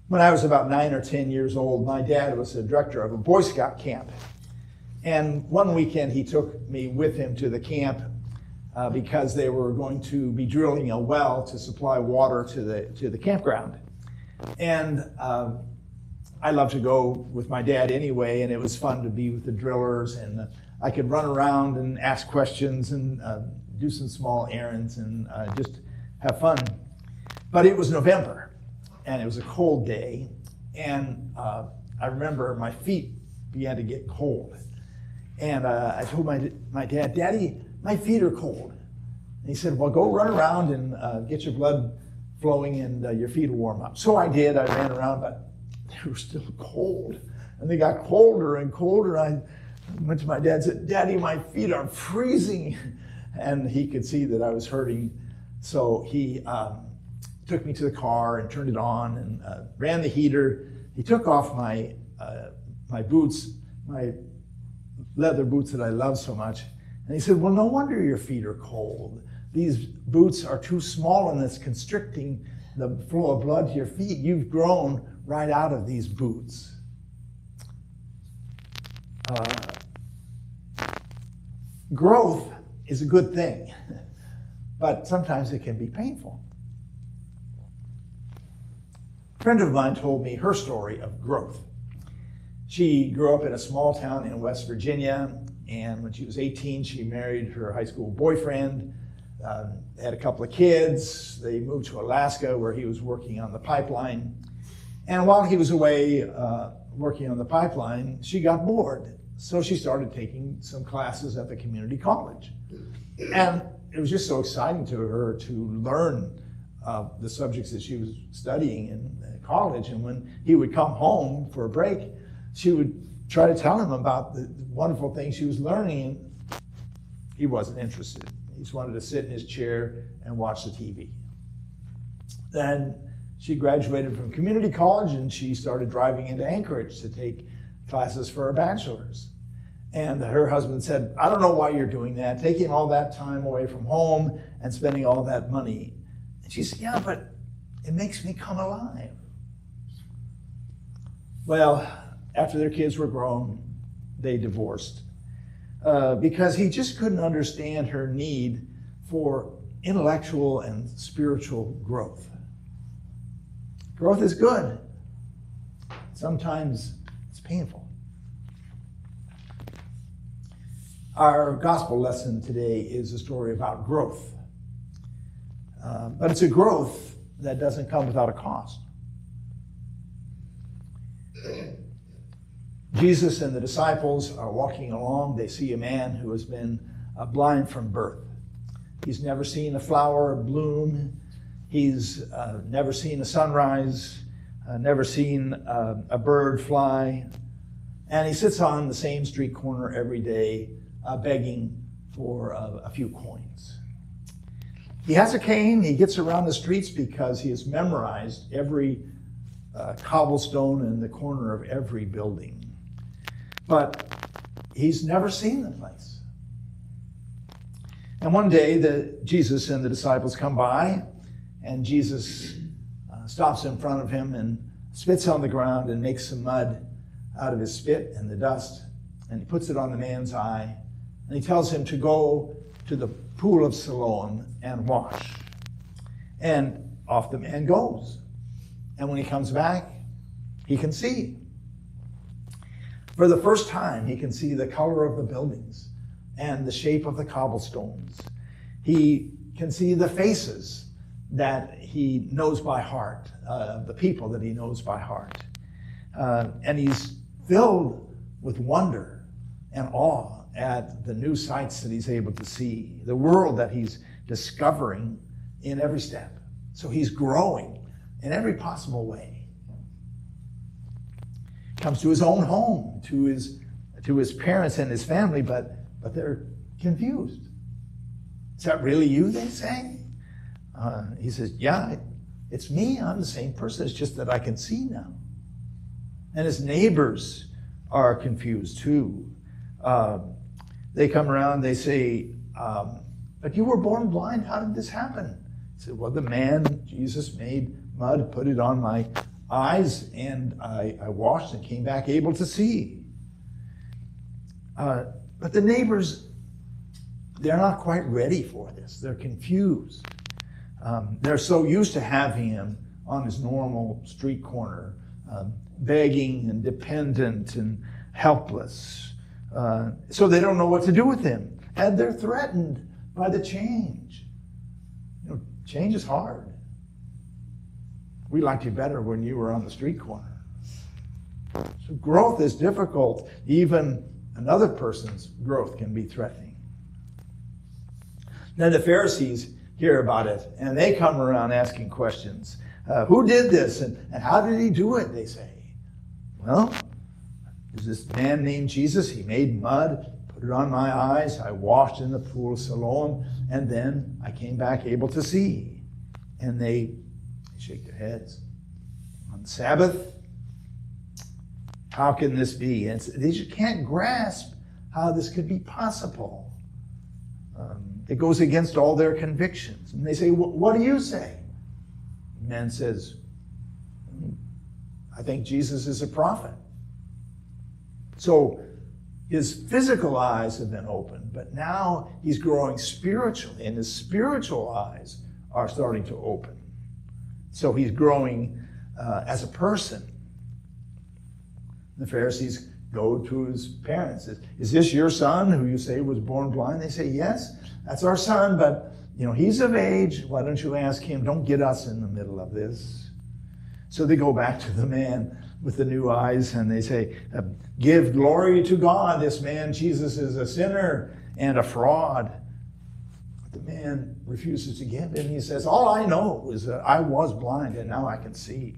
When I was about 9 or 10 years old, my dad was the director of a Boy Scout camp. And one weekend he took me with him to the camp because they were going to be drilling a well to supply water to the campground. And I love to go with my dad anyway, and it was fun to be with the drillers, and I could run around and ask questions and do some small errands and just have fun. But it was November, and it was a cold day, and I remember my feet began to get cold. And I told my dad, "Daddy, my feet are cold." And he said, "Well, go run around and get your blood flowing and your feet will warm up." So I did. I ran around, but they were still cold. And they got colder and colder. I went to my dad and said, "Daddy, my feet are freezing." And he could see that I was hurting. So he took me to the car and turned it on and ran the heater. He took off my boots, my leather boots that I love so much. And he said, "Well, no wonder your feet are cold. These boots are too small and it's constricting the flow of blood to your feet. You've grown right out of these boots." Growth is a good thing, but sometimes it can be painful. A friend of mine told me her story of growth. She grew up in a small town in West Virginia, and when she was 18, she married her high school boyfriend, had a couple of kids. They moved to Alaska where he was working on the pipeline. And while he was away working on the pipeline, she got bored. So she started taking some classes at the community college. And it was just so exciting to her to learn the subjects that she was studying in college. And when he would come home for a break, she would try to tell him about the wonderful things she was learning. And he wasn't interested. He just wanted to sit in his chair and watch the TV. Then she graduated from community college and she started driving into Anchorage to take classes for her bachelor's. And her husband said, "I don't know why you're doing that, taking all that time away from home and spending all that money." And she said, "Yeah, but it makes me come alive." Well, after their kids were grown, they divorced because he just couldn't understand her need for intellectual and spiritual growth. Growth is good. Sometimes it's painful. Our gospel lesson today is a story about growth. But it's a growth that doesn't come without a cost. Jesus and the disciples are walking along. They see a man who has been blind from birth. He's never seen a flower bloom. He's never seen a sunrise, never seen a bird fly. And he sits on the same street corner every day begging for a few coins. He has a cane. He gets around the streets because he has memorized every cobblestone in the corner of every building. But he's never seen the place. And one day, Jesus and the disciples come by, and Jesus stops in front of him and spits on the ground and makes some mud out of his spit and the dust, and he puts it on the man's eye, and he tells him to go to the pool of Siloam and wash. And off the man goes. And when he comes back, he can see. For the first time, he can see the color of the buildings and the shape of the cobblestones. He can see the faces that he knows by heart, the people that he knows by heart. And he's filled with wonder and awe at the new sights that he's able to see, the world that he's discovering in every step. So he's growing in every possible way. Comes to his own home, to his parents and his family, but they're confused. "Is that really you?" they say. He says, "Yeah, it's me. I'm the same person. It's just that I can see now." And his neighbors are confused too. They come around, they say, "But you were born blind. How did this happen?" He said, "Well, the man, Jesus, made mud, put it on my eyes, and I washed and came back able to see. But the neighbors, they're not quite ready for this. They're confused. They're so used to having him on his normal street corner, begging and dependent and helpless. So they don't know what to do with him. And they're threatened by the change. Change is hard. We liked you better when you were on the street corner. So growth is difficult. Even another person's growth can be threatening. Then the Pharisees hear about it, and they come around asking questions. Who did this, and how did he do it, they say. Well, there's this man named Jesus. He made mud, put it on my eyes. I washed in the pool of Siloam, and then I came back able to see. And they shake their heads. On the Sabbath, how can this be? And they just can't grasp how this could be possible. It goes against all their convictions. And they say, what do you say? The man says, I think Jesus is a prophet. So his physical eyes have been opened, but now he's growing spiritually, and his spiritual eyes are starting to open. So he's growing as a person. The Pharisees go to his parents. Is this your son who you say was born blind? They say, yes, that's our son, but he's of age. Why don't you ask him? Don't get us in the middle of this. So they go back to the man with the new eyes, and they say, give glory to God. This man, Jesus, is a sinner and a fraud. But the man refuses to give, and he says, all I know is that I was blind, and now I can see.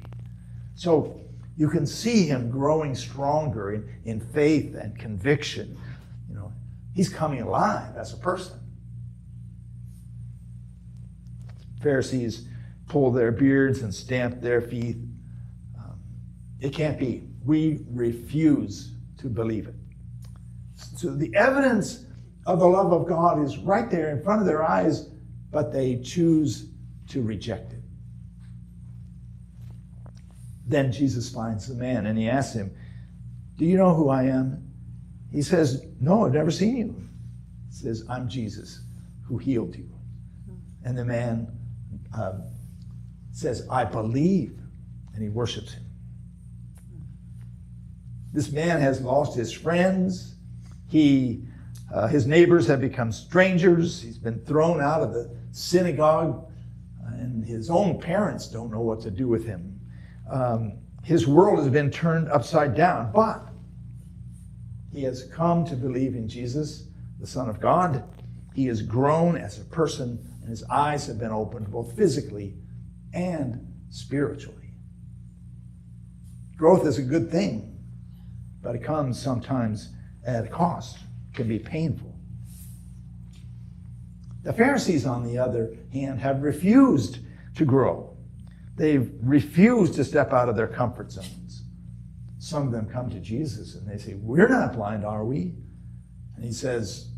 So you can see him growing stronger in faith and conviction. He's coming alive as a person. Pharisees pull their beards and stamp their feet. It can't be. We refuse to believe it. So the evidence of the love of God is right there in front of their eyes, but they choose to reject it. Then Jesus finds the man and he asks him, do you know who I am? He says, no, I've never seen you. He says, I'm Jesus who healed you. And the man says, I believe, and he worships him. This man has lost his friends. His neighbors have become strangers. He's been thrown out of the synagogue, and his own parents don't know what to do with him. His world has been turned upside down, but he has come to believe in Jesus, the Son of God. He has grown as a person, and his eyes have been opened both physically and spiritually. Growth is a good thing, but it comes sometimes at a cost. It can be painful. The Pharisees, on the other hand, have refused to grow. They've refused to step out of their comfort zones. Some of them come to Jesus and they say, we're not blind, are we? And he says,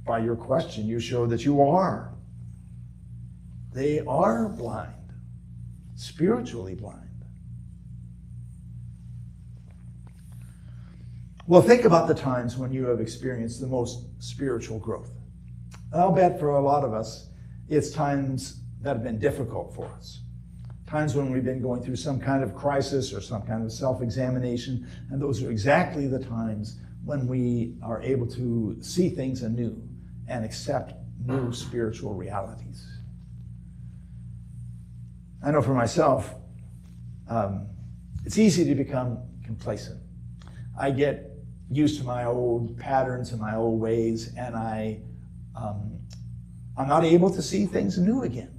by your question, you show that you are. They are blind, spiritually blind. Well, think about the times when you have experienced the most spiritual growth. And I'll bet for a lot of us, it's times that have been difficult for us. Times when we've been going through some kind of crisis or some kind of self-examination, and those are exactly the times when we are able to see things anew and accept new spiritual realities. I know for myself, it's easy to become complacent. I get used to my old patterns and my old ways, and I'm not able to see things new again.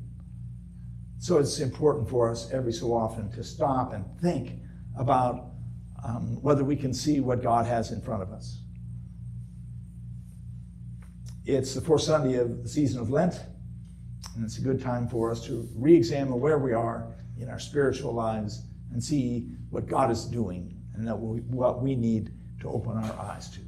So it's important for us every so often to stop and think about whether we can see what God has in front of us. It's the fourth Sunday of the season of Lent, and it's a good time for us to re-examine where we are in our spiritual lives and see what God is doing and what we need to open our eyes to.